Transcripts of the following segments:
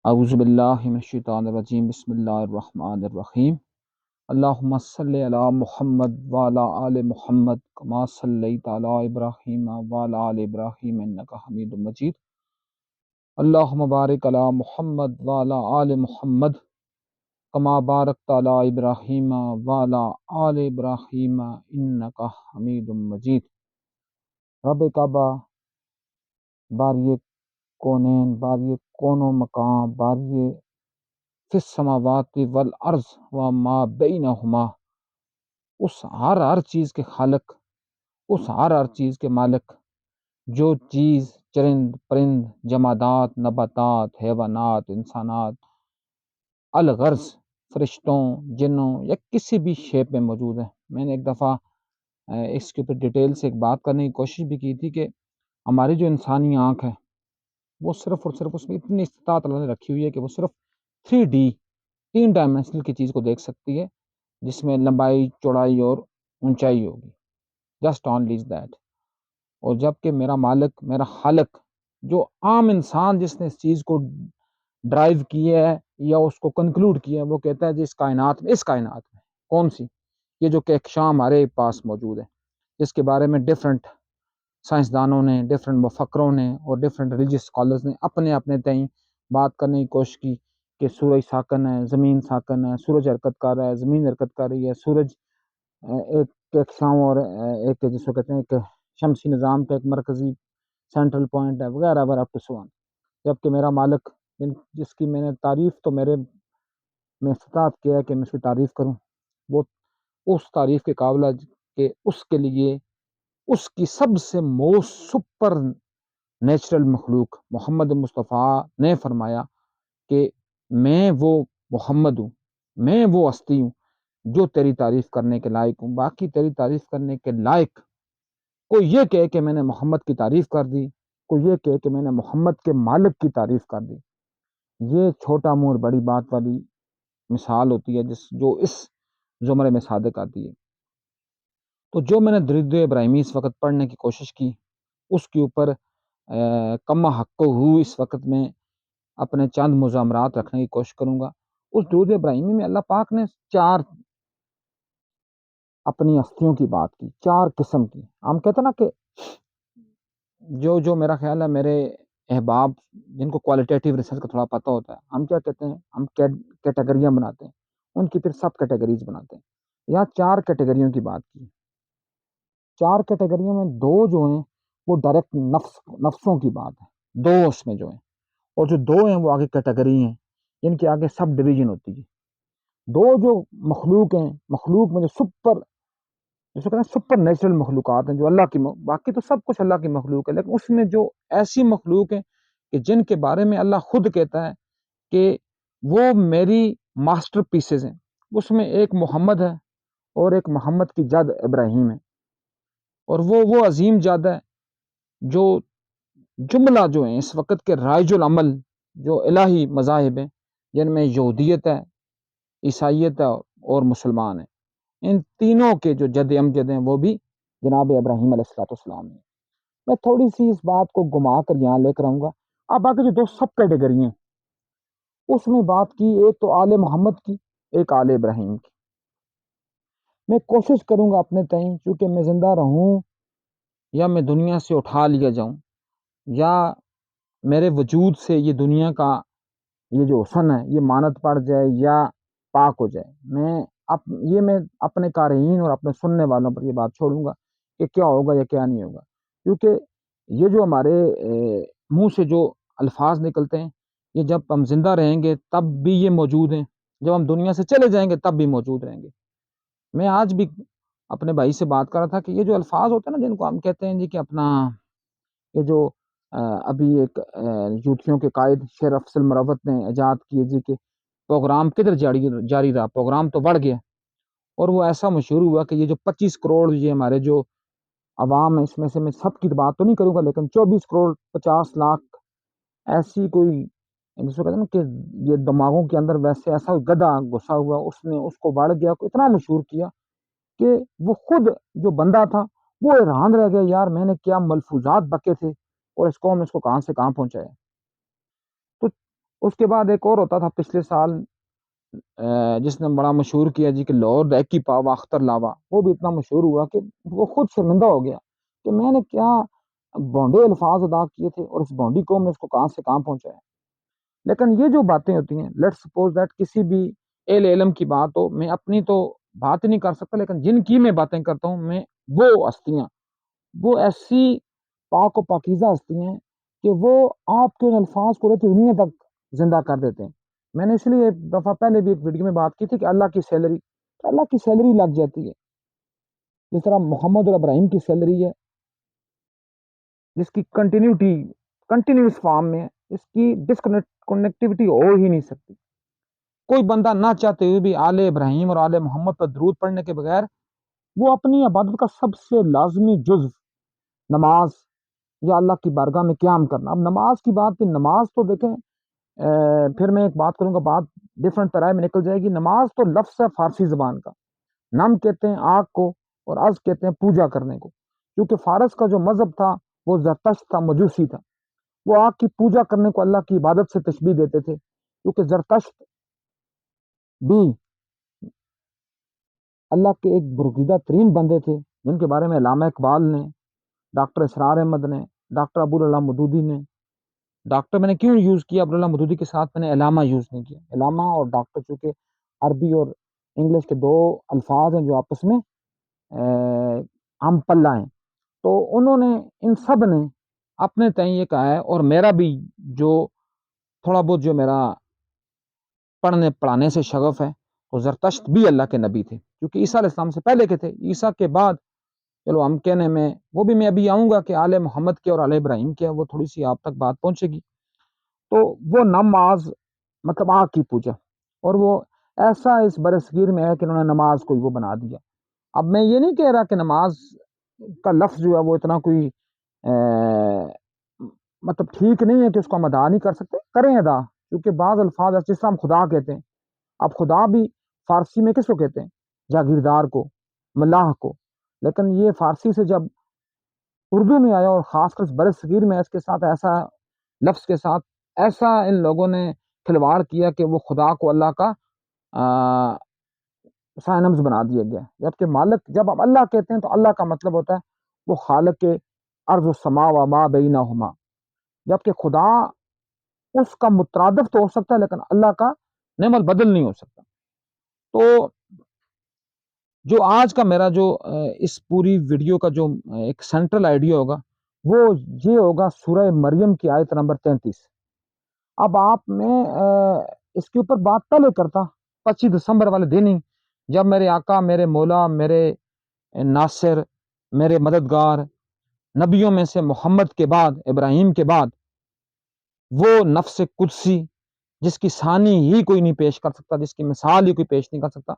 اعوذ باللہ من الشیطان الرجیم بسم اللہ الرحمن الرحیم اللہم صلی علی محمد وعلی آل محمد کما صلیت علی ابراہیم وعلی آل ابراہیم انک حمید مجید اللہم بارک علی محمد وعلی آل محمد کما بارکت علی ابراہیم وعلی آل ابراہیم انک حمید مجید۔ رب کعبہ، باری کونین، باری کون و مکان، باری فی السماوات والارض وما بینہما، اس ہر چیز کے خالق، اس ہر چیز کے مالک، جو چیز چرند پرند، جمادات، نباتات، حیوانات، انسانات، الغرض فرشتوں، جنوں یا کسی بھی شیپ میں موجود ہے۔ میں نے ایک دفعہ اس کے اوپر ڈیٹیل سے ایک بات کرنے کی کوشش بھی کی تھی کہ ہماری جو انسانی آنکھ ہے وہ صرف اور صرف اس میں اتنی استطاعت اللہ نے رکھی ہوئی ہے کہ وہ صرف 3D، 3 ڈائمینشنل کی چیز کو دیکھ سکتی ہے، جس میں لمبائی، چوڑائی اور اونچائی ہوگی، جسٹ اونلی دیٹ۔ اور جب کہ میرا مالک، میرا خالق، جو عام انسان جس نے اس چیز کو ڈرائیو کیا ہے یا اس کو کنکلوڈ کیا ہے، وہ کہتا ہے جی اس کائنات میں کون سی، یہ جو کہکشاں ہمارے پاس موجود ہے، جس کے بارے میں ڈفرینٹ سائنسدانوں نے، ڈفرینٹ مفکروں نے اور ڈفرینٹ ریلیجیس اسکالرز نے اپنے اپنے تئیں بات کرنے کی کوشش کی کہ سورج ساکن ہے، زمین ساکن ہے، سورج حرکت کر رہا ہے، زمین حرکت کر رہی ہے، سورج ایک کہکشاؤں اور ایک جس کو کہتے ہیں کہ شمسی نظام کا ایک مرکزی سینٹرل پوائنٹ ہے، وغیرہ وغیرہ اپ ٹو سو آن۔ جبکہ میرا مالک، جس کی میں نے تعریف تو میرے میں استطاعت کیا ہے کہ میں اس کی تعریف کروں، وہ اس تعریف کے قابل ہے کہ اس کے لیے اس کی سب سے موسٹ سپر نیچرل مخلوق محمد مصطفیٰ نے فرمایا کہ میں وہ محمد ہوں، میں وہ ہستی ہوں جو تیری تعریف کرنے کے لائق ہوں۔ باقی تیری تعریف کرنے کے لائق کوئی یہ کہے کہ میں نے محمد کی تعریف کر دی، کوئی یہ کہے کہ میں نے محمد کے مالک کی تعریف کر دی، یہ چھوٹا منہ اور بڑی بات والی مثال ہوتی ہے جو اس زمرے میں صادق آتی ہے۔ تو جو میں نے درود ابراہیمی اس وقت پڑھنے کی کوشش کی، اس کے اوپر کما حق ہو اس وقت میں اپنے چند مضامرات رکھنے کی کوشش کروں گا۔ اس درود ابراہیمی میں اللہ پاک نے 4 اپنی ہستیوں کی بات کی، 4 قسم کی۔ ہم کہتے ہیں نا کہ جو میرا خیال ہے میرے احباب جن کو کوالٹیٹیو ریسرچ کا تھوڑا پتہ ہوتا ہے، ہم کیا کہتے ہیں، ہم کیٹیگریاں بناتے ہیں، ان کی پھر سب کیٹیگریز بناتے ہیں۔ یہاں 4 کیٹیگریوں کی بات کی، 4 کیٹیگریوں میں 2 جو ہیں وہ ڈائریکٹ نفسوں کی بات ہے، 2 اس میں جو ہیں، اور جو 2 ہیں وہ آگے کیٹیگری ہیں، ان کے آگے سب ڈویژن ہوتی ہے۔ 2 جو مخلوق ہیں، مخلوق میں جو سپر، جسے کہتے ہیں سپر نیچرل مخلوقات ہیں، جو اللہ کی باقی تو سب کچھ اللہ کی مخلوق ہے، لیکن اس میں جو ایسی مخلوق ہیں کہ جن کے بارے میں اللہ خود کہتا ہے کہ وہ میری ماسٹر پیسز ہیں، اس میں ایک محمد ہے اور ایک محمد کی جد ابراہیم ہے، اور وہ عظیم جد ہے جو جملہ جو ہیں اس وقت کے رائج العمل جو الہی مذاہب ہیں، جن میں یہودیت ہے، عیسائیت ہے اور مسلمان ہیں، ان تینوں کے جو جد امجد ہیں وہ بھی جناب ابراہیم علیہ السلام ہیں۔ میں تھوڑی سی اس بات کو گما کر یہاں لے کر آؤں گا۔ اب باقی جو 2 سب کیٹیگری ہیں اس میں بات کی، ایک تو آل محمد کی، ایک آل ابراہیم کی۔ میں کوشش کروں گا اپنے تئیں، چونکہ میں زندہ رہوں یا میں دنیا سے اٹھا لیا جاؤں یا میرے وجود سے یہ دنیا کا یہ جو حسن ہے یہ مانت پڑ جائے یا پاک ہو جائے، میں اپنے قارئین اور اپنے سننے والوں پر یہ بات چھوڑوں گا کہ کیا ہوگا یا کیا نہیں ہوگا، کیونکہ یہ جو ہمارے منہ سے جو الفاظ نکلتے ہیں یہ جب ہم زندہ رہیں گے تب بھی یہ موجود ہیں، جب ہم دنیا سے چلے جائیں گے تب بھی موجود رہیں گے۔ میں آج بھی اپنے بھائی سے بات کر رہا تھا کہ یہ جو الفاظ ہوتے ہیں نا، جن کو ہم کہتے ہیں جی کہ اپنا یہ جو ابھی ایک یوتھیوں کے قائد شیر افضل مروت نے ایجاد کیے جی کہ پروگرام کدھر جاری رہا، پروگرام تو بڑھ گیا، اور وہ ایسا مشہور ہوا کہ یہ جو 25 کروڑ یہ ہمارے جو عوام ہے، اس میں سے میں سب کی بات تو نہیں کروں گا، لیکن 24 کروڑ 50 لاکھ ایسی کوئی جس کو کہتے ہیں نا کہ یہ دماغوں کے اندر ویسے ایسا گدھا گھسا ہوا، اس نے اس کو بڑھ گیا، اتنا مشہور کیا کہ وہ خود جو بندہ تھا وہ حیران رہ گیا، یار میں نے کیا ملفوظات بکے تھے اور اس قوم نے اس کو کہاں سے کہاں پہنچایا۔ تو اس کے بعد ایک اور ہوتا تھا پچھلے سال جس نے بڑا مشہور کیا جی کہ لارڈ ایکی پاوا اختر لاوا، وہ بھی اتنا مشہور ہوا کہ وہ خود شرمندہ ہو گیا کہ میں نے کیا بونڈے الفاظ ادا کیے تھے اور اس بونڈی قوم نے اس کو کہاں سے کہاں پہنچایا۔ لیکن یہ جو باتیں ہوتی ہیں، لیٹ سپوز دیٹ کسی بھی علم کی بات ہو، میں اپنی تو بات نہیں کر سکتا، لیکن جن کی میں باتیں کرتا ہوں میں، وہ ہستیاں، وہ ایسی پاک و پاکیزہ ہستی ہیں کہ وہ آپ کے ان الفاظ کو رہتی دنیا تک زندہ کر دیتے ہیں۔ میں نے اس لیے ایک دفعہ پہلے بھی ایک ویڈیو میں بات کی تھی کہ اللہ کی سیلری، اللہ کی سیلری لگ جاتی ہے، جس طرح محمد اور ابراہیم کی سیلری ہے، جس کی کنٹینیوس فارم میں ہے، اس کی ڈسکنیکٹیوٹی ہو ہی نہیں سکتی۔ کوئی بندہ نہ چاہتے ہوئے بھی آل ابراہیم اور آل محمد پر درود پڑھنے کے بغیر وہ اپنی عبادت کا سب سے لازمی جزو نماز یا اللہ کی بارگاہ میں قیام کرنا۔ اب نماز کی بات کی، نماز تو دیکھیں پھر میں ایک بات کروں گا، بات ڈفرنٹ طرح میں نکل جائے گی۔ نماز تو لفظ ہے فارسی زبان کا، نم کہتے ہیں آگ کو اور از کہتے ہیں پوجا کرنے کو، کیونکہ فارس کا جو مذہب تھا وہ زرتشت تھا، مجوسی تھا، وہ آگ کی پوجا کرنے کو اللہ کی عبادت سے تشبیہ دیتے تھے، کیونکہ زرتشت بھی اللہ کے ایک برگزیدہ ترین بندے تھے، جن کے بارے میں علامہ اقبال نے، ڈاکٹر اسرار احمد نے، ڈاکٹر ابوالعلا مودودی نے، ڈاکٹر میں نے کیوں یوز کیا ابوالعلا مودودی کے ساتھ، میں نے علامہ یوز نہیں کیا، علامہ اور ڈاکٹر چونکہ عربی اور انگلش کے دو الفاظ ہیں جو آپس میں ہم پلہ ہیں، تو انہوں نے ان سب نے اپنے تئیں یہ کہا ہے، اور میرا بھی جو تھوڑا بہت جو میرا پڑھنے پڑھانے سے شغف ہے، تو زرتشت بھی اللہ کے نبی تھے، کیونکہ عیسیٰ علیہ السلام سے پہلے کے تھے، عیسیٰ کے بعد چلو ہم کہنے میں وہ بھی میں ابھی آؤں گا کہ آل محمد کے اور آل ابراہیم کے، وہ تھوڑی سی آپ تک بات پہنچے گی۔ تو وہ نماز مطلب آگ کی پوجا، اور وہ ایسا اس برصغیر میں ہے کہ انہوں نے نماز کو وہ بنا دیا۔ اب میں یہ نہیں کہہ رہا کہ نماز کا لفظ جو ہے وہ اتنا کوئی مطلب ٹھیک نہیں ہے کہ اس کو ہم ادا نہیں کر سکتے، کریں ادا، کیونکہ بعض الفاظ جس طرح ہم خدا کہتے ہیں، اب خدا بھی فارسی میں کس کو کہتے ہیں؟ جاگیردار کو، ملاح کو، لیکن یہ فارسی سے جب اردو میں آیا اور خاص کر برصغیر میں اس کے ساتھ ایسا لفظ کے ساتھ ایسا ان لوگوں نے کھلواڑ کیا کہ وہ خدا کو اللہ کا سائنمز بنا دیا گیا، جبکہ مالک، جب ہم اللہ کہتے ہیں تو اللہ کا مطلب ہوتا ہے وہ خالق کے ارض السماء و ما بینہما، جبکہ خدا اس کا مترادف تو ہو سکتا ہے لیکن اللہ کا نعم البدل نہیں ہو سکتا۔ تو جو آج کا میرا جو اس پوری ویڈیو کا جو ایک سینٹرل آئیڈیا ہوگا وہ یہ ہوگا سورہ مریم کی آیت نمبر 33۔ اب آپ میں اس کے اوپر بات پہلے کرتا 25 دسمبر والے دن ہی، جب میرے آقا، میرے مولا، میرے ناصر، میرے مددگار، نبیوں میں سے محمد کے بعد، ابراہیم کے بعد، وہ نفس قدسی جس کی ثانی ہی کوئی نہیں پیش کر سکتا، جس کی مثال ہی کوئی پیش نہیں کر سکتا،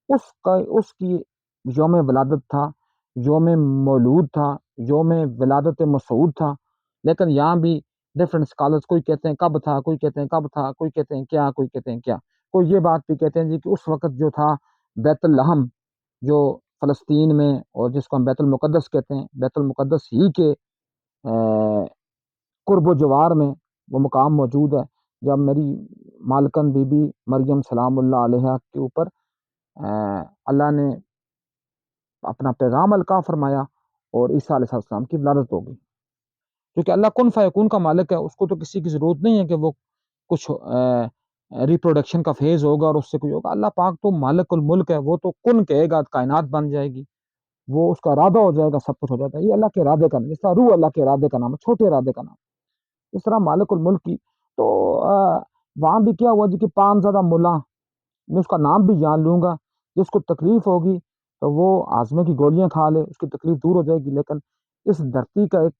اس کی یوم ولادت تھا، یوم مولود تھا، یوم ولادت مسعود تھا۔ لیکن یہاں بھی ڈفرینٹ اسکالرس، کوئی کہتے ہیں کب تھا، کوئی کہتے ہیں کب تھا، کوئی کہتے ہیں کیا، کوئی کہتے ہیں کیا، کوئی یہ بات بھی کہتے ہیں جی کہ اس وقت جو تھا بیت اللحم جو فلسطین میں، اور جس کو ہم بیت المقدس کہتے ہیں، بیت المقدس ہی کے قرب و جوار میں وہ مقام موجود ہے، جب میری مالکن بی بی مریم سلام اللہ علیہ کے اوپر اللہ نے اپنا پیغام القاء فرمایا اور عیسیٰ علیہ السلام کی ولادت ہو گئی، کیونکہ اللہ کن فیکون کا مالک ہے، اس کو تو کسی کی ضرورت نہیں ہے کہ وہ کچھ ریپروڈکشن کا فیز ہوگا اور اس سے کوئی ہوگا۔ اللہ پاک تو مالک الملک ہے، وہ تو کن کہے گا کائنات بن جائے گی، وہ اس کا ارادہ ہو جائے گا، سب کچھ ہو جاتا ہے۔ یہ اللہ کے ارادے کا نام، جس طرح روح اللہ کے ارادے کا نام ہے، چھوٹے ارادے کا نام، اس طرح مالک الملک کی۔ تو وہاں بھی کیا ہوا جی کہ پام زدہ ملا، میں اس کا نام بھی جان لوں گا، جس کو تکلیف ہوگی تو وہ آزمے کی گولیاں کھا لے، اس کی تکلیف دور ہو جائے گی، لیکن اس دھرتی کا ایک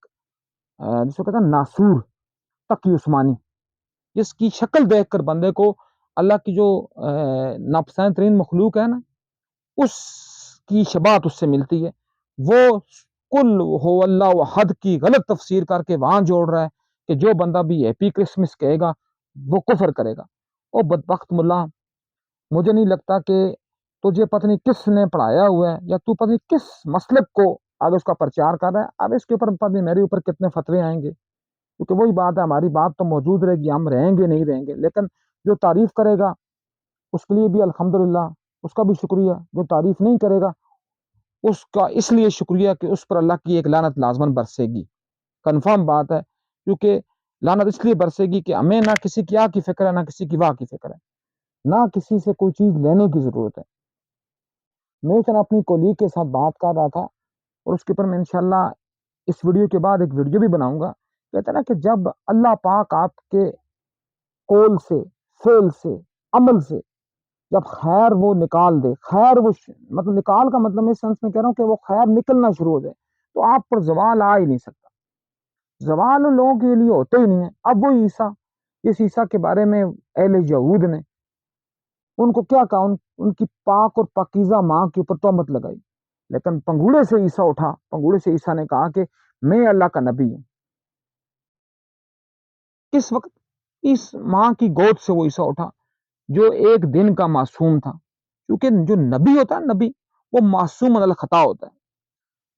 جس کو کہتے ہیں ناسور تقی عثمانی، جس کی شکل دیکھ کر بندے کو اللہ کی جو ناپسند ترین مخلوق ہے نا، اس کی شباہت اس سے ملتی ہے، وہ کل ہو اللہ احد کی غلط تفسیر کر کے وہاں جوڑ رہا ہے کہ جو بندہ بھی ہیپی کرسمس کہے گا وہ کفر کرے گا۔ او بدبخت ملا، مجھے نہیں لگتا کہ تجھے پتہ نہیں کس نے پڑھایا ہوا ہے، یا تو پتہ نہیں کس مسلک کو آگے اس کا پرچار کر رہا ہے۔ اب اس کے اوپر پتہ نہیں میرے اوپر کتنے فتوے آئیں گے، کیونکہ وہی بات ہے، ہماری بات تو موجود رہے گی، ہم رہیں گے نہیں رہیں گے، لیکن جو تعریف کرے گا اس کے لیے بھی الحمدللہ، اس کا بھی شکریہ، جو تعریف نہیں کرے گا اس کا اس لیے شکریہ کہ اس پر اللہ کی ایک لعنت لازمن برسے گی، کنفرم بات ہے، کیونکہ لعنت اس لیے برسے گی کہ ہمیں نہ کسی کی آ کی فکر ہے، نہ کسی کی واہ کی فکر ہے، نہ کسی سے کوئی چیز لینے کی ضرورت ہے۔ میں اپنی کولیگ کے ساتھ بات کر رہا تھا، اور اس کے اوپر میں انشاءاللہ اس ویڈیو کے بعد ایک ویڈیو بھی بناؤں گا، کہتا ہے نا کہ جب اللہ پاک آپ کے قول سے، فعل سے، عمل سے جب خیر وہ نکال دے، خیر وہ مطلب نکال کا مطلب اس سینس میں کہہ رہا ہوں کہ وہ خیر نکلنا شروع ہو جائے، تو آپ پر زوال آ ہی نہیں سکتا، زوال ان لوگوں کے لیے ہوتے ہی نہیں ہے۔ اب وہ عیسیٰ، اس عیسیٰ کے بارے میں اہل یہود نے ان کو کیا کہا، ان کی پاک اور پاکیزہ ماں کے اوپر تہمت لگائی، لیکن پنگوڑے سے عیسیٰ اٹھا، پنگوڑے سے عیسیٰ نے کہا کہ میں اللہ کا نبی ہوں۔ کس وقت؟ اس ماں کی گود سے وہ عیسیٰ اٹھا جو ایک دن کا معصوم تھا، کیونکہ جو نبی ہوتا ہے، نبی وہ معصوم الخطا ہوتا ہے۔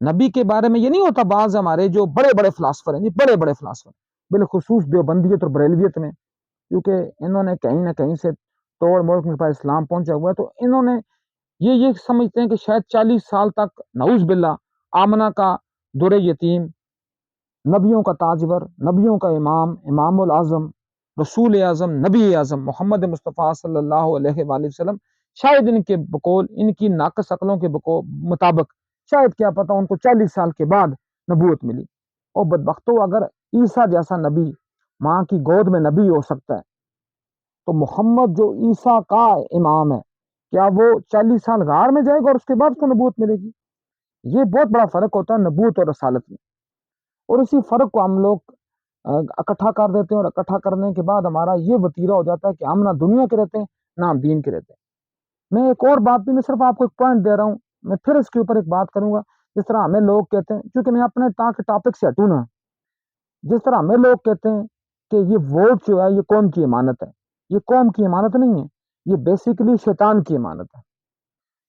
نبی کے بارے میں یہ نہیں ہوتا، بعض ہمارے جو بڑے بڑے فلاسفر ہیں، بڑے بڑے فلاسفر بالخصوص دیوبندیت اور بریلویت میں، کیونکہ انہوں نے کہیں نہ کہیں سے توڑ موڑ کے پاس اسلام پہنچا ہوا ہے، تو انہوں نے یہ سمجھتے ہیں کہ شاید 40 سال تک نعوذ باللہ آمنہ کا در یتیم، نبیوں کا تاجور، نبیوں کا امام، امام العظم، رسول اعظم، نبی اعظم محمد مصطفیٰ صلی اللہ علیہ وآلہ وسلم، شاید ان کے بقول، ان کی ناقص عقلوں کے مطابق شاید کیا پتہ ان کو 40 سال کے بعد نبوت ملی۔ اور بدبختو، اگر عیسیٰ جیسا نبی ماں کی گود میں نبی ہو سکتا ہے، تو محمد جو عیسیٰ کا امام ہے، کیا وہ 40 سال غار میں جائے گا اور اس کے بعد اس کو نبوت ملے گی؟ یہ بہت بڑا فرق ہوتا ہے نبوت اور رسالت میں، اور اسی فرق کو ہم لوگ اکٹھا کر دیتے ہیں، اور اکٹھا کرنے کے بعد ہمارا یہ وتیرہ ہو جاتا ہے کہ ہم نہ دنیا کے رہتے ہیں، نہ ہم دین کے رہتے ہیں۔ میں ایک اور بات بھی، میں صرف آپ کو ایک پوائنٹ دے رہا ہوں، میں پھر اس کے اوپر ایک بات کروں گا۔ جس طرح ہمیں لوگ کہتے ہیں، کیونکہ میں اپنے ٹاپک سے ہٹوں نا، جس طرح ہمیں لوگ کہتے ہیں کہ یہ ووٹ جو ہے یہ قوم کی امانت ہے، یہ قوم کی امانت نہیں ہے، یہ بیسیکلی شیطان کی امانت ہے،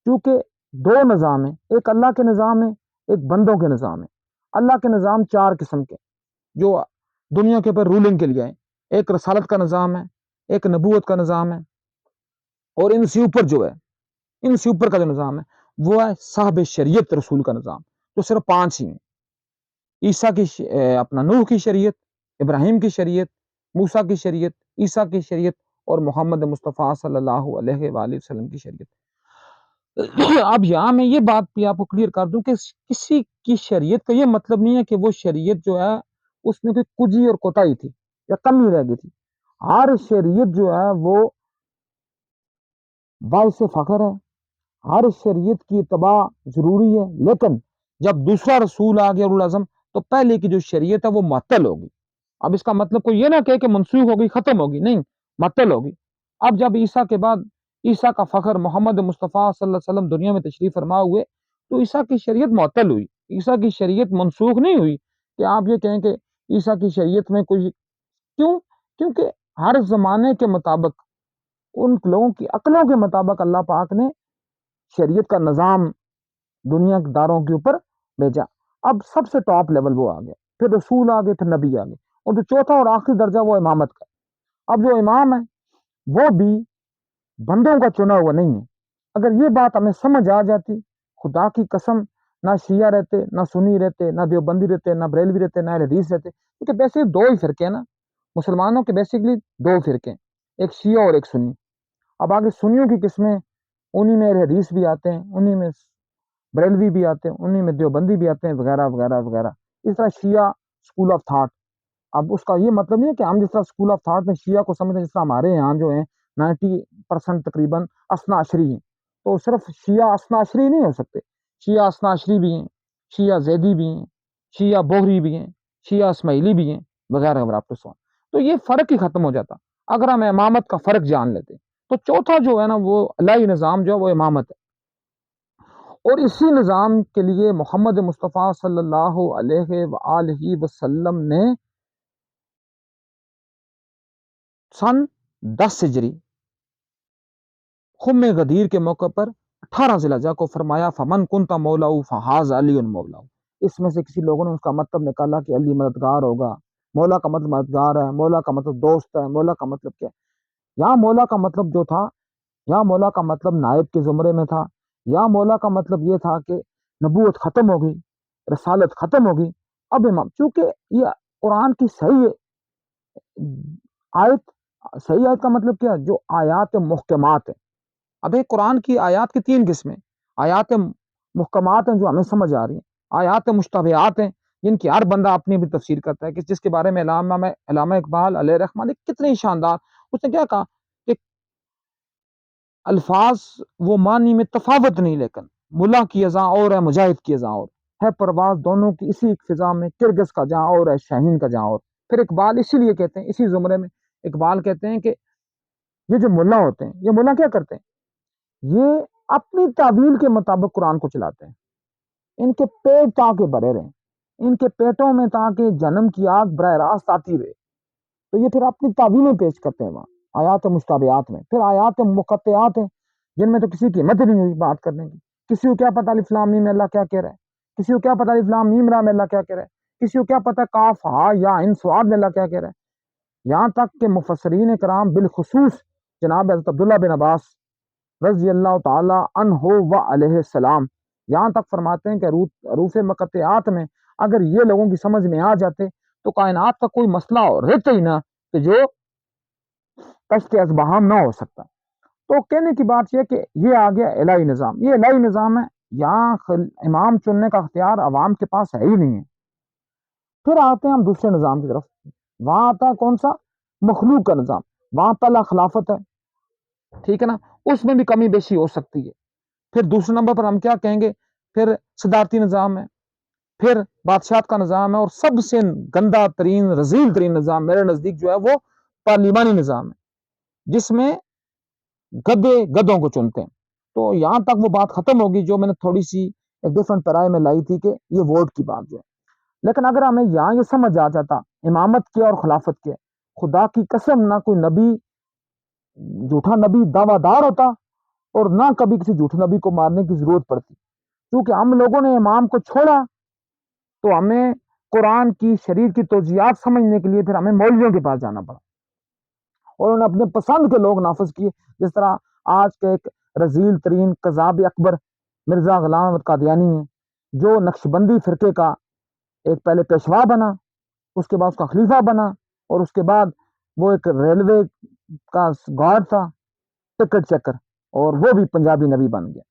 کیونکہ دو نظام ہیں، ایک اللہ کے نظام ہے، ایک بندوں کے نظام ہے۔ اللہ کے نظام 4 قسم کے جو دنیا کے اوپر رولنگ کے لیے ہے، ایک رسالت کا نظام ہے، ایک نبوت کا نظام ہے، اور ان سے اوپر جو ہے، ان سے اوپر کا جو نظام ہے وہ ہے صاحب شریعت رسول کا نظام، جو صرف 5 ہی ہیں: عیسیٰ کی اپنا نوح کی شریعت، ابراہیم کی شریعت، موسیٰ کی شریعت، عیسیٰ کی شریعت، اور محمد مصطفیٰ صلی اللہ علیہ وآلہ وسلم کی شریعت۔ اب یہاں میں یہ بات بھی آپ کو کلیئر کر دوں کہ کسی کی شریعت کا یہ مطلب نہیں ہے کہ وہ شریعت جو ہے اس میں کوئی کجی اور کوتاہی تھی یا کمی رہ گئی تھی۔ ہر شریعت جو ہے وہ باعث فخر ہے، ہر شریعت کی اتباع ضروری ہے، لیکن جب دوسرا رسول آ گیا اولوالعزم، تو پہلے کی جو شریعت ہے وہ معطل ہوگی۔ اب اس کا مطلب کوئی یہ نہ کہے کہ منسوخ ہوگی، ختم ہوگی، نہیں، معطل ہوگی۔ اب جب عیسیٰ کے بعد عیسیٰ کا فخر محمد مصطفیٰ صلی اللہ علیہ وسلم دنیا میں تشریف فرما ہوئے، تو عیسیٰ کی شریعت معطل ہوئی، عیسیٰ کی شریعت منسوخ نہیں ہوئی کہ آپ یہ کہیں کہ عیسیٰ کی شریعت میں کوئی، کیوں؟ کیونکہ ہر زمانے کے مطابق، ان لوگوں کی عقلوں کے مطابق اللہ پاک نے شریعت کا نظام دنیا داروں کے اوپر بھیجا۔ اب سب سے ٹاپ لیول وہ آ گیا، پھر رسول آ گئے، پھر نبی آ گئے، اور جو چوتھا اور آخری درجہ وہ امامت کا۔ اب جو امام ہے وہ بھی بندوں کا چنا ہوا نہیں ہے۔ اگر یہ بات ہمیں سمجھ آ جاتی، خدا کی قسم، نہ شیعہ رہتے، نہ سنی رہتے، نہ دیوبندی رہتے، نہ بریلوی رہتے، نہ اہل حدیث رہتے، کیونکہ ویسے 2 ہی فرقے ہیں نا مسلمانوں کے، بیسیکلی 2 فرقے ہیں، ایک شیعہ اور ایک سنی۔ اب آگے سنیوں کی قسمیں، انہی میں اہل حدیث بھی آتے ہیں، انہی میں بریلوی بھی آتے ہیں، انہی میں دیوبندی بھی آتے ہیں، وغیرہ وغیرہ وغیرہ۔ اس طرح شیعہ اسکول آف تھاٹ، اب اس کا یہ مطلب نہیں ہے کہ ہم جس طرح اسکول آف تھاٹ میں شیعہ کو سمجھتے ہیں، جس طرح ہمارے یہاں جو ہیں 90% تقریباً اثنا عشری ہیں، تو صرف شیعہ اثنا عشری نہیں ہو سکتے، شیعہ اثنا عشری بھی ہیں، شیعہ زیدی بھی ہیں، شیعہ بوہری بھی ہیں، شیعہ اسماعیلی بھی ہیں، وغیرہ وغیرہ۔ تو یہ فرق ہی ختم ہو جاتا اگر ہم امامت کا فرق جان لیتے۔ تو چوتھا جو ہے نا وہ الہی نظام جو ہے وہ امامت ہے، اور اسی نظام کے لیے محمد مصطفیٰ صلی اللہ علیہ وآلہ وسلم نے سن 10 ہجری خم غدیر کے موقع پر 18 ذی الحجہ کو فرمایا فمن کنت مولا فہاز علی مولا۔ اس میں سے کسی لوگوں نے اس کا مطلب نکالا کہ علی مددگار ہوگا، مولا کا مطلب مددگار ہے، مولا کا مطلب دوست ہے، مولا کا مطلب کیا ہے؟ یہاں مولا کا مطلب جو تھا، یہاں مولا کا مطلب نائب کے زمرے میں تھا، یہاں مولا کا مطلب یہ تھا کہ نبوت ختم ہوگی، رسالت ختم ہوگی، اب امام، چونکہ یہ قرآن کی صحیح آیت، صحیح آیت کا مطلب کیا ہے؟ جو آیات محکمات ہیں. اب ایک قرآن کی آیات کی 3 قسمیں، آیات محکمات ہیں جو ہمیں سمجھ آ رہی ہیں، آیات مشتبہات ہیں جن کی ہر بندہ اپنی بھی تفسیر کرتا ہے، کہ جس کے بارے میں علامہ اقبال علیہ رحمہ نے کتنی شاندار، اس نے کیا کہا کہ الفاظ وہ معنی میں تفاوت نہیں، لیکن ملا کی اذاں اور ہے، مجاہد کی اذاں اور ہے، پرواز دونوں کی اسی فضا میں، کرگس کا جہاں اور ہے، شاہین کا جہاں اور. پھر اقبال اسی لیے کہتے ہیں، اسی زمرے میں اقبال کہتے ہیں کہ یہ جو ملا ہوتے ہیں، یہ ملا کیا کرتے ہیں؟ یہ اپنی تعویل کے مطابق قرآن کو چلاتے ہیں. ان کے پیٹ تاکہ بھرے رہیں، ان کے پیٹوں میں تاکہ جنم کی آگ براہ راست آتی رہے، تو یہ پھر اپنی تعویلیں پیش کرتے ہیں وہاں آیات مشتبہات میں. پھر آیات مقطعات ہیں جن میں تو کسی کی ہمت نہیں ہوئی بات کرنے کی. کسی کو کیا پتا الف لام میم میں اللہ کیا کہہ رہا ہے، کسی کو کیا پتا الف لام میم را میں اللہ کیا کہہ رہا ہے، کسی کو کیا پتا کاف ہا یا ان سواد میں اللہ کیا کہہ رہا ہے. یہاں تک کہ مفسرین کرام بالخصوص جناب حضرت عبداللہ بن عباس رضی اللہ تعالی عنہ و علیہ السلام یہاں تک فرماتے ہیں کہ حروف مقطعات میں اگر یہ لوگوں کی سمجھ میں آ جاتے تو کائنات کا کوئی مسئلہ رہتا ہی نہ کہ جو کشت ازبہام نہ ہو سکتا. تو کہنے کی بات یہ کہ یہ آ گیا الہی نظام، یہ الہی نظام ہے، یہاں امام چننے کا اختیار عوام کے پاس ہے ہی نہیں ہے. پھر آتے ہیں ہم دوسرے نظام کی طرف، وہاں آتا ہے کون سا؟ مخلوق کا نظام. وہاں پہلا خلافت ہے، ٹھیک ہے نا، اس میں بھی کمی بیشی ہو سکتی ہے. پھر دوسرے نمبر پر ہم کیا کہیں گے؟ پھر صدارتی نظام ہے، پھر بادشاہت کا نظام ہے، اور سب سے گندا ترین رذیل ترین نظام میرے نزدیک جو ہے وہ پارلیمانی نظام ہے، جس میں گدے گدوں کو چنتے ہیں. تو یہاں تک وہ بات ختم ہوگی جو میں نے تھوڑی سی ایک ڈفرنٹ پیرائے میں لائی تھی کہ یہ ووٹ کی بات جو ہے. لیکن اگر ہمیں یہاں یہ سمجھ آ جاتا امامت کے اور خلافت کے، خدا کی قسم نہ کوئی نبی، جھوٹا نبی دعویٰ دار ہوتا، اور نہ کبھی کسی جھوٹے نبی کو مارنے کی ضرورت پڑتی. کیونکہ ہم لوگوں نے امام کو چھوڑا تو ہمیں قرآن کی شریعت کی توجیہات سمجھنے کے لیے پھر ہمیں مولویوں کے پاس جانا پڑا، اور انہوں نے اپنے پسند کے لوگ نافذ کیے. جس طرح آج کے ایک رذیل ترین قذاب اکبر مرزا غلام احمد قادیانی ہے، جو نقشبندی فرقے کا ایک پہلے پیشوا بنا، اس کے بعد اس کا خلیفہ بنا، اور اس کے بعد وہ ایک ریلوے کا گارڈ تھا، ٹکٹ چیکر، اور وہ بھی پنجابی نبی بن گیا.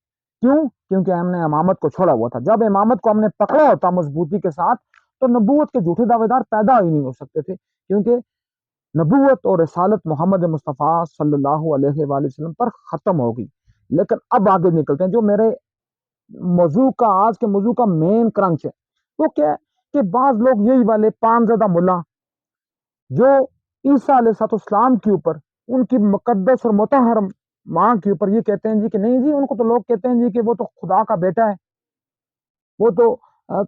کیوں؟ کیونکہ ہم نے امامت کو چھوڑا ہوا تھا. جب امامت کو ہم نے پکڑا ہوتا مضبوطی کے ساتھ تو نبوت کے جھوٹے دعوے دار پیدا ہی نہیں ہو سکتے تھے، کیونکہ نبوت اور رسالت محمد مصطفیٰ صلی اللہ علیہ وآلہ وسلم پر ختم ہوگی. لیکن اب آگے نکلتے ہیں جو میرے موضوع کا، آج کے موضوع کا مین کرنچ ہے. وہ کیا ہے کہ بعض لوگ یہی والے پان زدہ ملا جو عیسیٰ علیہ السلام کے اوپر، ان کی مقدس اور مطہر ماں کے اوپر یہ کہتے ہیں جی کہ نہیں جی، ان کو تو لوگ کہتے ہیں جی کہ وہ تو خدا کا بیٹا ہے، وہ تو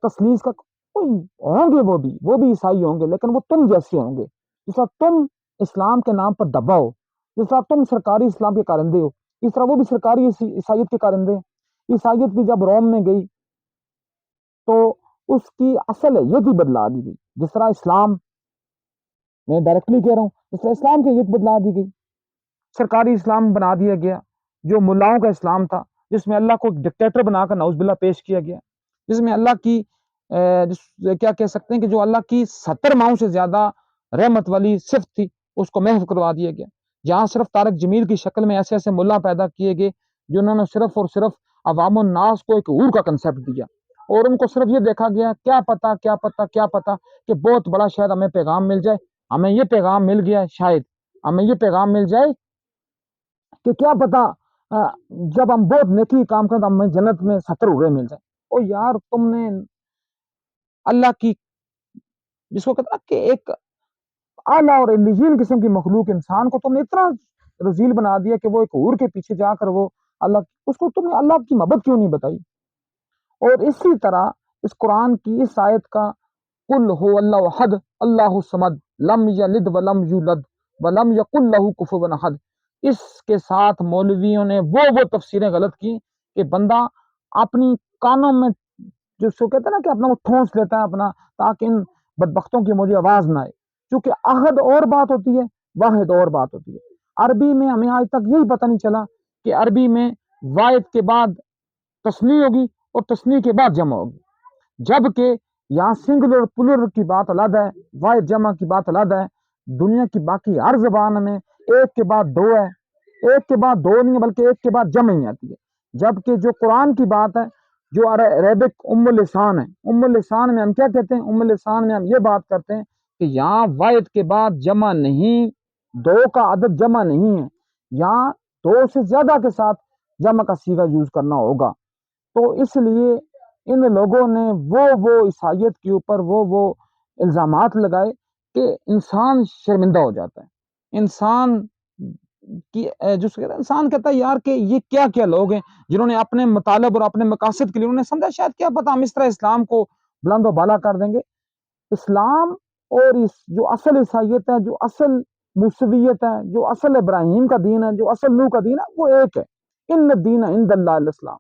تسلیس کا کوئی ہوں گے، وہ بھی عیسائی ہوں گے، لیکن وہ تم جیسے ہوں گے. جس طرح تم اسلام کے نام پر دبا ہو، جس طرح تم سرکاری اسلام کے کارندے ہو، اس طرح وہ بھی سرکاری عیسائیت کے کارندے ہیں. عیسائیت بھی جب روم میں گئی تو اس کی اصل یہ بدلا دی گئی. جس طرح اسلام، میں ڈائریکٹلی کہہ رہا ہوں، جس طرح اسلام کی یہ بدلا دی گئی، سرکاری اسلام بنا دیا گیا، جو ملاؤں کا اسلام تھا، جس میں اللہ کو ڈکٹیٹر بنا کر نعوذ باللہ پیش کیا گیا، جس میں اللہ کی کیا کہہ سکتے ہیں کہ جو اللہ کی 70 ماہوں سے زیادہ رحمت والی صفت تھی اس کو محو کروا دیا گیا. جہاں صرف طارق جمیل کی شکل میں ایسے ایسے ملا پیدا کیے گئے جنہوں نے صرف اور صرف عوام الناس کو ایک عور کا کنسیپٹ دیا، اور ان کو صرف یہ دیکھا گیا کیا پتا کیا پتا کیا پتا کہ بہت بڑا شاید ہمیں پیغام مل جائے، ہمیں یہ پیغام مل گیا، شاید ہمیں یہ پیغام مل جائے کہ کیا پتا جب ہم بہت نیکی کام کریں تو ہمیں جنت میں 70 عوریں مل جائیں. او یار، تم نے اللہ کی، جس کو کہتا کہ ایک اعلیٰ اور علیین قسم کی مخلوق انسان کو تم نے اتنا رذیل بنا دیا کہ وہ ایک حور کے پیچھے جا کر وہ اللہ، اس کو تم نے اللہ کی محبت کیوں نہیں بتائی. اور اسی طرح اس قرآن کی اس آیت کا قل هو اللہ احد اللہ الصمد لم یلد ولم یولد ولم یکن لہ کفوا احد، اس کے ساتھ مولویوں نے وہ تفسیریں غلط کی کہ بندہ اپنی کانوں میں جو سو کہتے ہیں نا کہ اپنا وہ ٹھونس لیتا ہے اپنا، تاکہ ان بدبختوں کی مجھے آواز نہ آئے. چونکہ عہد اور بات ہوتی ہے، واحد اور بات ہوتی ہے۔ عربی میں ہمیں آج تک یہی پتہ نہیں چلا کہ عربی میں واحد کے بعد تثنی ہوگی اور تثنی کے بعد جمع ہوگی، جبکہ یہاں سنگولر پلورل کی بات علیحدہ ہے، واحد جمع کی بات علیحدہ ہے۔ دنیا کی باقی ہر زبان میں ایک کے بعد دو ہے، ایک کے بعد دو نہیں ہے بلکہ ایک کے بعد جمع ہی آتی ہے، جبکہ جو قرآن کی بات ہے، جو عربک ام اللسان ہے، ام اللسان میں ہم کیا کہتے ہیں؟ ام اللسان میں ہم یہ بات کرتے ہیں کہ یہاں واحد کے بعد جمع نہیں، دو کا عدد جمع نہیں ہے، یہاں دو سے زیادہ کے ساتھ جمع کا صیغہ یوز کرنا ہوگا۔ تو اس لیے ان لوگوں نے وہ عیسائیت کے اوپر وہ الزامات لگائے کہ انسان شرمندہ ہو جاتا ہے، انسان کی انسان کہتا ہے یار کہ یہ کیا کیا لوگ ہیں جنہوں نے اپنے مطالب اور اپنے مقاصد کے لیے، انہوں نے سمجھا شاید کیا پتا ہم اس طرح اسلام کو بلند و بالا کر دیں گے۔ اسلام اور اس جو اصل عیسائیت ہے، جو اصل موسویت ہے، جو اصل ابراہیم کا دین ہے، جو اصل نوح کا دین ہے، وہ ایک ہے، ان الدین عند اللہ الاسلام۔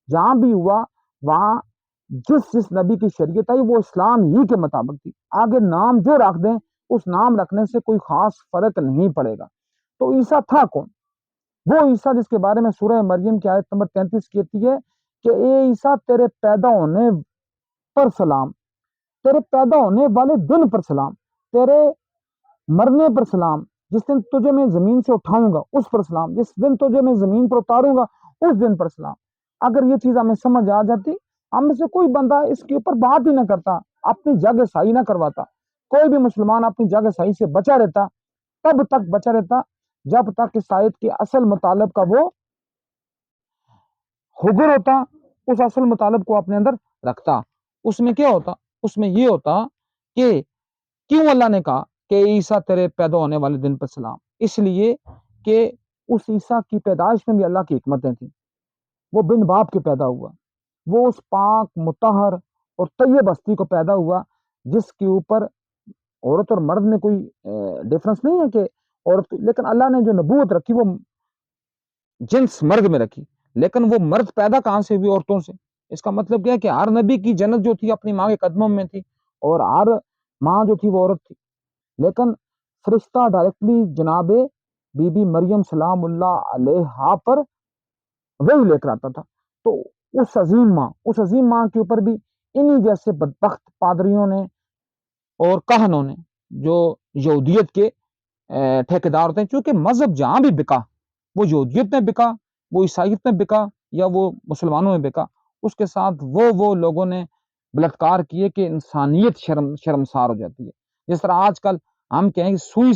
جہاں بھی ہوا وہاں جس نبی کی شریعت آئی وہ اسلام ہی کے مطابق تھی، آگے نام جو رکھ دیں اس نام رکھنے سے کوئی خاص فرق نہیں پڑے گا۔ تو عیسیٰ تھا کون؟ وہ عیسیٰ جس کے بارے میں سورہ مریم کی آیت نمبر 33 کہتی ہے کہ اے عیسیٰ تیرے پیدا ہونے پر سلام، تیرے پیدا ہونے والے دن پر سلام، تیرے مرنے پر سلام، جس دن تجھے میں زمین سے اٹھاؤں گا اس پر سلام، جس دن تجھے میں زمین پر اتاروں گا اس دن پر سلام۔ اگر یہ چیز ہمیں سمجھ آ جاتی، ہم میں سے کوئی بندہ اس کے اوپر بات ہی نہ کرتا، اپنی جگہ صحیح نہ کرواتا، کوئی بھی مسلمان اپنی جگہ صحیح سے بچا رہتا، تب تک بچا رہتا جب تک اس آیت کے اصل مطالب کا وہ حضور ہوتا، اس اصل مطالب کو اپنے اندر رکھتا۔ اس میں کیا ہوتا؟ اس میں یہ ہوتا کہ کیوں اللہ نے کہا کہ عیسیٰ تیرے پیدا ہونے والے دن پر سلام؟ اس لیے کہ اس عیسیٰ کی پیدائش میں بھی اللہ کی حکمتیں تھیں، وہ بن باپ کے پیدا ہوا، وہ اس پاک مطہر اور طیب ہستی کو پیدا ہوا جس کے اوپر عورت اور مرد میں کوئی ڈفرنس نہیں ہے کہ عورت، لیکن اللہ نے جو نبوت رکھی وہ جنس مرد میں رکھی، لیکن وہ مرد پیدا کہاں سے ہوئی؟ عورتوں سے۔ اس کا مطلب کیا ہے کہ ہر نبی کی جنت جو تھی اپنی ماں کے قدموں میں تھی، اور ہر ماں جو تھی وہ عورت تھی، لیکن فرشتہ ڈائریکٹلی جناب بی بی مریم سلام اللہ علیہا پر وہی لے کر آتا تھا۔ تو اس عظیم ماں کے اوپر بھی انہی جیسے بدبخت پادریوں نے اور کہنوں نے، جو یہودیت کے ٹھیکیدار ہوتے ہیں، چونکہ مذہب جہاں بھی بکا، وہ یہودیت میں بکا، وہ عیسائیت میں بکا، یا وہ مسلمانوں میں بکا، اس کے ساتھ وہ لوگوں نے بلاٹکار کیے کہ انسانیت شرمسار ہو جاتی ہے۔ جس طرح آج کل ہم کہیں کہ سوئی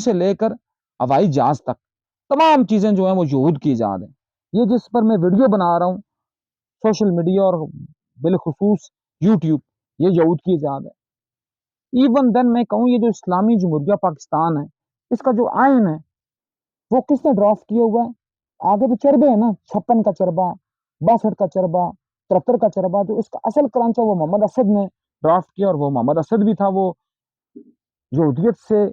سے لے کر ہوائی جہاز تک تمام چیزیں جو ہیں وہ یہود کی ایجاد ہیں۔ یہ جس پر میں ویڈیو بنا رہا ہوں سوشل میڈیا اور بالخصوص یوٹیوب، یہ یہود کی ایجاد ہے۔ ایون دین میں کہوں یہ جو اسلامی جمہوریہ پاکستان ہے، اس کا جو آئین ہے وہ کس نے ڈرافٹ کیا ہوا ہے؟ آگے تو چربے ہیں نا، 56 کا چربہ، 62 کا چربہ، 73 کا چربہ، جو اس کا اصل کرانچہ وہ محمد اسد نے ڈرافٹ کیا، اور وہ محمد اسد بھی تھا، وہ یہودیت سے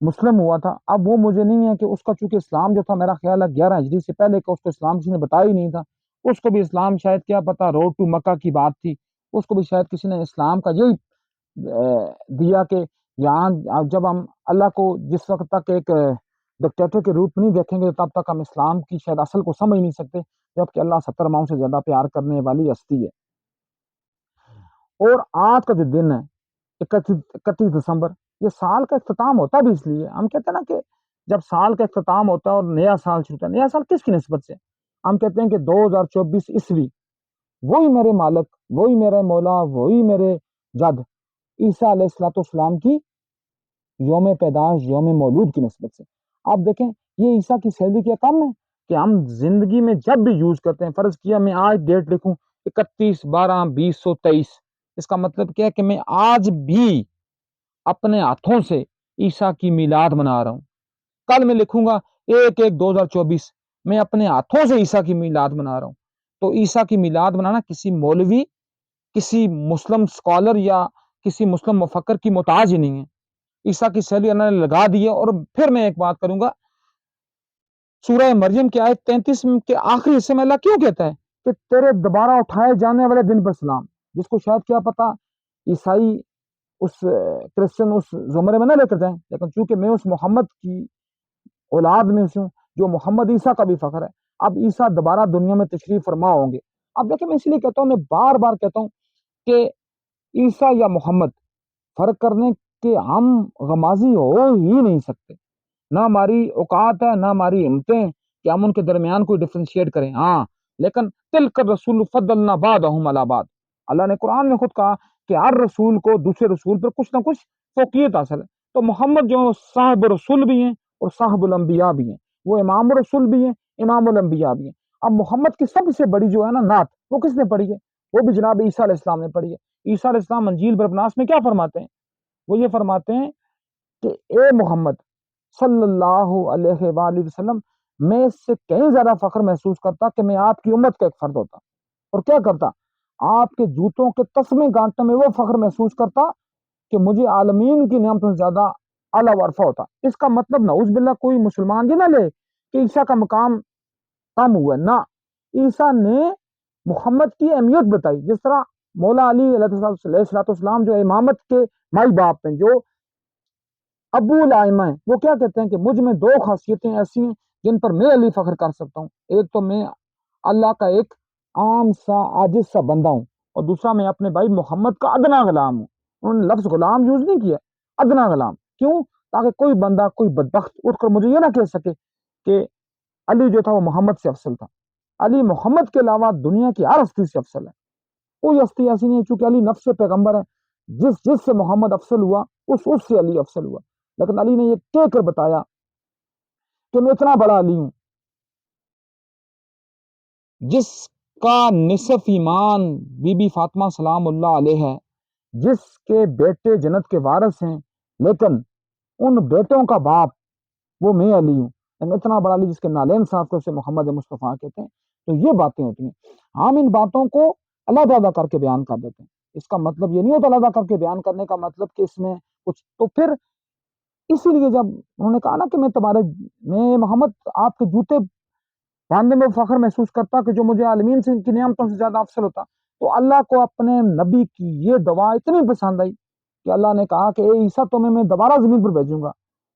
مسلم ہوا تھا۔ اب وہ مجھے نہیں ہے کہ اس کا چونکہ اسلام جو تھا میرا خیال ہے 11 ہجری سے پہلے کا، اس کو اسلام کسی نے بتایا ہی نہیں تھا، اس کو بھی اسلام شاید کیا پتا روڈ ٹو مکہ کی بات تھی، اس کو بھی شاید کسی نے اسلام کا یہی دیا کہ یہاں جب ہم اللہ کو جس وقت تک ایک ڈکٹیٹر کے روپ نہیں دیکھیں گے تب تک ہم اسلام کی شاید اصل کو سمجھ نہیں سکتے، جبکہ اللہ 70 ماؤں سے زیادہ پیار کرنے والی ہستی ہے۔ اور آج کا جو دن ہے 31 دسمبر، یہ سال کا اختتام ہوتا بھی اس لیے، ہم کہتے ہیں نا کہ جب سال کا اختتام ہوتا ہے اور نیا سال شروع ہوتا ہے، نیا سال کس کی نسبت سے؟ ہم کہتے ہیں کہ 2024 عیسوی، وہی میرے مالک، وہی میرے مولا، وہی میرے جد عیسیٰ علیہ الصلوۃ والسلام کی یوم پیدائش، یوم مولود کی نسبت سے۔ آپ دیکھیں یہ عیسیٰ کی سیلری کیا کم ہے کہ ہم زندگی میں جب بھی یوز کرتے ہیں، فرض کیا میں آج ڈیٹ لکھوں 31/12/2023، اس کا مطلب کیا ہے کہ میں آج بھی اپنے ہاتھوں سے عیسیٰ کی میلاد منا رہا ہوں۔ کل میں لکھوں گا 1/1/2024، میں اپنے ہاتھوں سے عیسیٰ کی میلاد منا رہا ہوں۔ تو عیسیٰ کی میلاد منانا کسی مولوی، کسی مسلم سکالر یا کسی مسلم مفکر کی محتاج ہی نہیں ہے، عیسیٰ کی سیلری اللہ نے لگا دی ہے۔ اور پھر میں ایک بات کروں گا، سورہ مریم کی آیت 33 کے آخری حصے میں اللہ کیوں کہتا ہے کہ تیرے دوبارہ اٹھائے جانے والے دن پر سلام، جس کو شاید کیا پتا عیسائی اس کرسچن اس زمرے میں نہ لے کر جائیں، لیکن چونکہ میں اس محمد کی اولاد میں سے ہوں جو محمد عیسیٰ کا بھی فخر ہے، اب عیسیٰ دوبارہ دنیا میں تشریف فرما ہوں گے۔ اب دیکھیں میں اس لیے کہتا ہوں، میں بار بار کہتا ہوں کہ عیسیٰ یا محمد فرق کرنے کے ہم غمازی ہو ہی نہیں سکتے، نہ ہماری اوقات ہے نہ ہماری ہمتیں کہ ہم ان کے درمیان کوئی ڈفرینشیٹ کریں۔ ہاں لیکن تلک الرسول فضلنا بعضهم علی بعض، اللہ نے قرآن میں خود کہا کہ ہر رسول کو دوسرے رسول پر کچھ نہ کچھ فوقیت حاصل ہے، تو محمد جو صاحب رسول بھی ہیں اور صاحب الانبیاء بھی ہیں، وہ امام رسول بھی ہیں، امام الانبیاء بھی ہیں۔ اب محمد کی سب سے بڑی جو ہے نا نعت، وہ کس نے پڑھی ہے؟ وہ بھی جناب عیسیٰ علیہ السلام نے پڑھی ہے۔ عیسیٰ علیہ السلام انجیل بربناس میں کیا فرماتے ہیں؟ وہ یہ فرماتے ہیں کہ اے محمد صلی اللہ علیہ وآلہ وسلم، میں اس سے کہیں زیادہ فخر محسوس کرتا کہ میں آپ کی امت کا ایک فرد ہوتا، اور کیا کرتا؟ آپ کے جوتوں کے تسمے گانٹنے میں وہ فخر محسوس کرتا کہ مجھے عالمین کی نعمتوں سے زیادہ اعلیٰ ورفع ہوتا۔ اس کا مطلب نعوذ باللہ کوئی مسلمان یہ نہ لے کہ عیسیٰ کا مقام کم ہوا ہے، نہ، عیسیٰ نے محمد کی اہمیت بتائی۔ جس طرح مولا علی علیہ السلام جو امامت کے مائی باپ ہیں، جو ابو الائمہ ہیں، وہ کیا کہتے ہیں کہ مجھ میں دو خاصیتیں ایسی ہیں جن پر میں علی فخر کر سکتا ہوں، ایک تو میں اللہ کا ایک عام سا عاجز سا بندہ ہوں، اور دوسرا میں اپنے بھائی محمد کا ادنا غلام ہوں۔ انہوں نے لفظ غلام یوز نہیں کیا، ادنا غلام، کیوں؟ تاکہ کوئی بندہ کوئی بدبخت اٹھ کر مجھے یہ نہ کہہ سکے کہ علی جو تھا وہ محمد سے افضل تھا۔ علی محمد کے علاوہ دنیا کی ہر ہستی سے افضل ہے، کوئی ہستی ایسی نہیں ہے، چونکہ علی نفس پیغمبر ہے، جس سے محمد افضل ہوا اس سے علی افضل ہوا۔ لیکن علی نے یہ کہہ کر بتایا کہ میں اتنا بڑا علی ہوں جس کا نصف ایمان بی بی فاطمہ سلام اللہ علیہ ہے، جس کے بیٹے جنت کے وارث ہیں، لیکن ان بیٹوں کا باپ وہ میں علی ہوں، میں اتنا بڑا علی جس کے نالین صاحب کو اسے محمد مصطفیٰ کہتے ہیں۔ تو یہ باتیں ہوتی ہیں، ہم ان باتوں کو علیحدہ کر کے بیان کر دیتے ہیں۔ اس کا مطلب یہ نہیں ہوتا علیحدہ کر کے بیان کرنے کا مطلب کہ اس میں کچھ، تو پھر اسی لیے جب انہوں نے کہا نا کہ میں محمد آپ کے جوتے باندھنے میں فخر محسوس کرتا کہ جو مجھے عالمین سے کی نعمتوں سے زیادہ افضل ہوتا، تو اللہ کو اپنے نبی کی یہ دعا اتنی پسند آئی کہ اللہ نے کہا کہ اے عیسیٰ تمہیں میں دوبارہ زمین پر بھیجوں گا،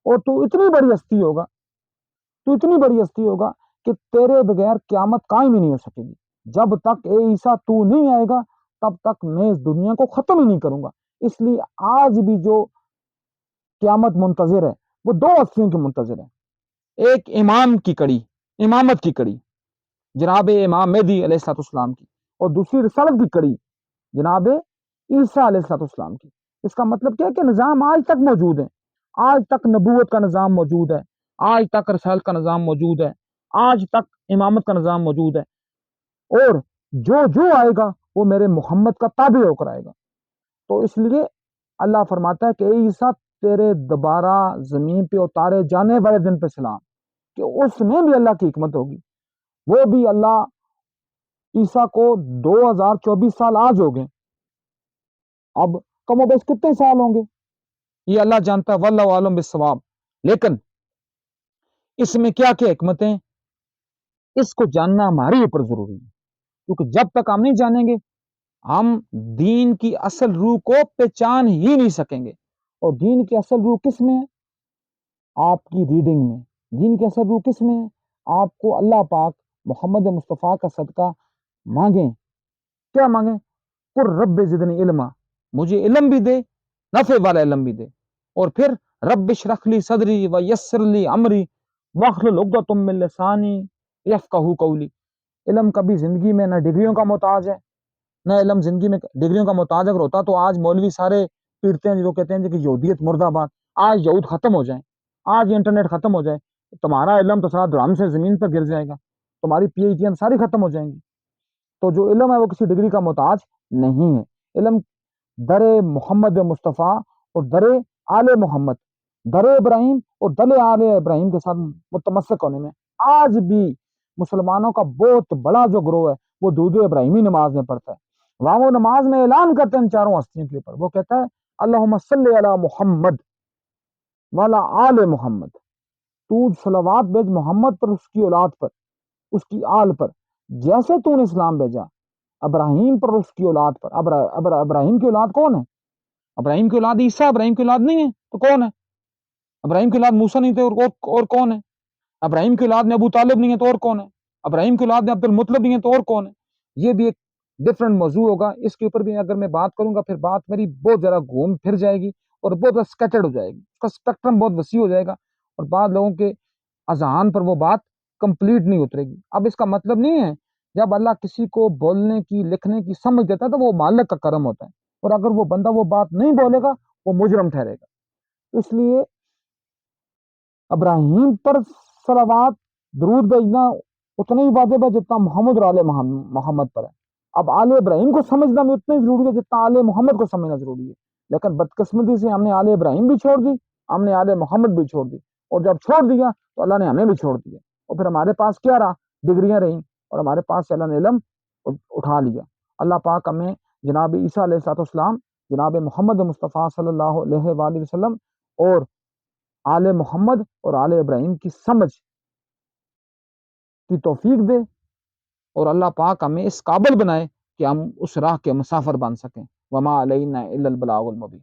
اور تو اتنی بڑی ہستی ہوگا، تو اتنی بڑی ہستی ہوگا کہ تیرے بغیر قیامت قائم ہی نہیں ہو سکے گی۔ جب تک اے عیسیٰ تو نہیں آئے گا تب تک میں اس دنیا کو ختم ہی نہیں کروں گا۔ اس لیے آج بھی جو قیامت منتظر ہے وہ دو ہستیوں کی منتظر ہے، ایک امام کی کڑی، امامت کی کڑی جناب امام مہدی علیہ السلام کی، اور دوسری رسالت کی کڑی جناب عیسیٰ علیہ السلام کی۔ اس کا مطلب کیا ہے کہ نظام آج تک موجود ہے، آج تک نبوت کا نظام موجود ہے، آج تک رسالت کا نظام موجود ہے، آج تک امامت کا نظام موجود ہے، اور جو آئے گا وہ میرے محمد کا تابع ہو کر آئے گا۔ تو اس لیے اللہ فرماتا ہے کہ اے عیسیٰ تیرے دوبارہ زمین پہ اتارے جانے والے دن پہ سلام، کہ اس میں بھی اللہ کی حکمت ہوگی، وہ بھی اللہ عیسیٰ کو 2024 سال آج ہو گئے، اب کم و بیش کتنے سال ہوں گے یہ اللہ جانتا ہے، واللہ عالم بالصواب۔ لیکن اس میں کیا کیا حکمتیں، اس کو جاننا ہمارے اوپر ضروری ہے، کیونکہ جب تک ہم نہیں جانیں گے ہم دین کی اصل روح کو پہچان ہی نہیں سکیں گے۔ اور دین کی اصل روح کس میں ہے؟ آپ کی ریڈنگ میں۔ دین کی اصل روح کس میں ہے؟ آپ کو اللہ پاک محمد مصطفیٰ کا صدقہ مانگیں، کیا مانگیں؟ قل رب زدنی علما، مجھے علم بھی دے، نفع والا علم بھی دے، اور پھر رب اشرح لی صدری ویسر لی امری واحلل عقدۃ من لسانی یفقہوا قولی۔ علم کبھی زندگی میں نہ ڈگریوں کا محتاج ہے، نہ علم زندگی میں ڈگریوں کا محتاج اگر ہوتا تو آج مولوی سارے پیٹتے ہیں جو کہتے ہیں کہ یہودیت مرد آباد، آج یہود ختم ہو جائیں، آج انٹرنیٹ ختم ہو جائے، تمہارا علم تو سارا درہم سے زمین پر گر جائے گا، تمہاری پی ایچ ڈی ساری ختم ہو جائیں گی۔ تو جو علم ہے وہ کسی ڈگری کا محتاج نہیں ہے۔ علم در محمد مصطفیٰ اور در آل محمد، در ابراہیم اور در آل ابراہیم کے ساتھ متمسک ہونے میں آج بھی مسلمانوں کا بہت بڑا جو گروہ ہے وہ درود ابراہیمی نماز میں پڑھتا ہے۔ وہاں وہ نماز میں اعلان کرتے ہیں ان چاروں ہستیوں کے اوپر، وہ کہتا ہے اللہم صلی علی محمد والا آل محمد، تو صلوات بھیج محمد پر، اس کی اولاد پر، اس کی آل پر، جیسے تو نے اسلام بھیجا ابراہیم پر، اس کی اولاد پر۔ ابراہیم کی اولاد کون ہے؟ ابراہیم کی اولاد عیسیٰ، ابراہیم کی اولاد نہیں ہے تو کون ہے؟ ابراہیم کی اولاد موسیٰ نہیں تھے اور کون ہے؟ ابراہیم کی اولاد میں ابو طالب نہیں ہے تو اور کون ہے؟ ابراہیم کی اولاد میں عبد المطلب نہیں ہے تو اور کون ہے؟ یہ بھی ایک ڈفرنٹ موضوع ہوگا، اس کے اوپر بھی اگر میں بات کروں گا پھر بات میری بہت زیادہ گھوم پھر جائے گی اور بہت زیادہ اسکیٹرڈ ہو جائے گی، اس کا اسپیکٹرم بہت وسیع ہو جائے گا اور بعض لوگوں کے اذہان پر وہ بات کمپلیٹ نہیں اترے گی۔ اب اس کا مطلب نہیں ہے جب اللہ کسی کو بولنے کی لکھنے کی سمجھ دیتا ہے تو وہ مالک کا کرم ہوتا ہے، اور اگر وہ بندہ وہ بات نہیں بولے گا وہ مجرم ٹھہرے گا۔ اس لیے ابراہیم پر صلوات درود بھیجنا اتنا ہی واجب ہے جتنا محمد اور آل محمد پر ہے۔ اب آل ابراہیم کو سمجھنا بھی اتنا ہی ضروری ہے جتنا آل محمد کو سمجھنا ضروری ہے، لیکن بدقسمتی سے ہم نے آل ابراہیم بھی چھوڑ دی، ہم نے آل محمد بھی چھوڑ دی، اور جب چھوڑ دیا تو اللہ نے ہمیں بھی چھوڑ دیا، اور پھر ہمارے پاس کیا رہا؟ ڈگریاں رہیں، اور ہمارے پاس سے اللہ نے علم اٹھا لیا۔ اللہ پاک ہمیں جناب عیسیٰ علیہ السلام، جناب محمد مصطفیٰ صلی اللہ علیہ وآلہ وسلم اور آل محمد اور آل ابراہیم کی سمجھ کی توفیق دے، اور اللہ پاک ہمیں اس قابل بنائے کہ ہم اس راہ کے مسافر بن سکیں۔ وما علینا الا البلاغ المبین۔